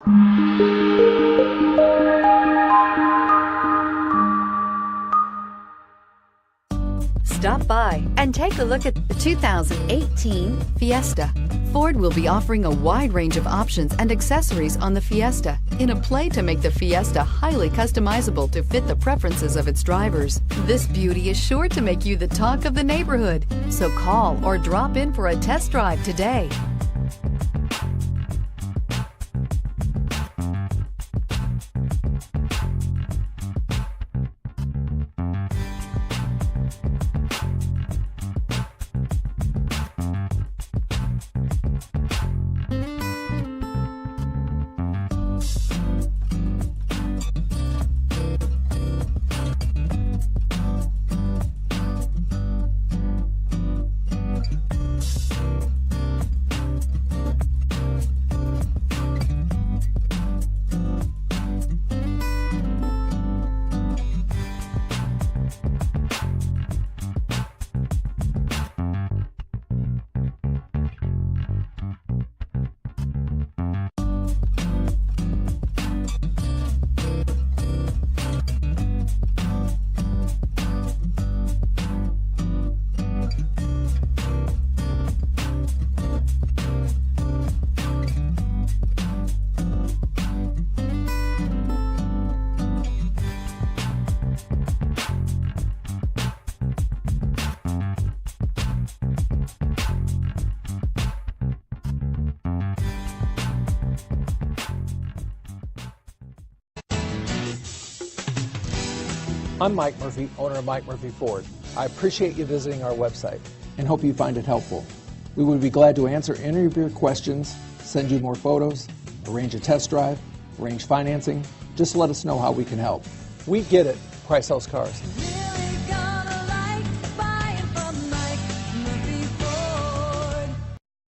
Stop by and take a look at the 2018 Fiesta. Ford will be offering a wide range of options and accessories on the Fiesta in a play to make the Fiesta highly customizable to fit the preferences of its drivers. This beauty is sure to make you the talk of the neighborhood, so call or drop in for a test drive today. I'm Mike Murphy, owner of Mike Murphy Ford. I appreciate you visiting our website and hope you find it helpful. We would be glad to answer any of your questions, send you more photos, arrange a test drive, arrange financing. Just let us know how we can help. We get it, Price House Cars.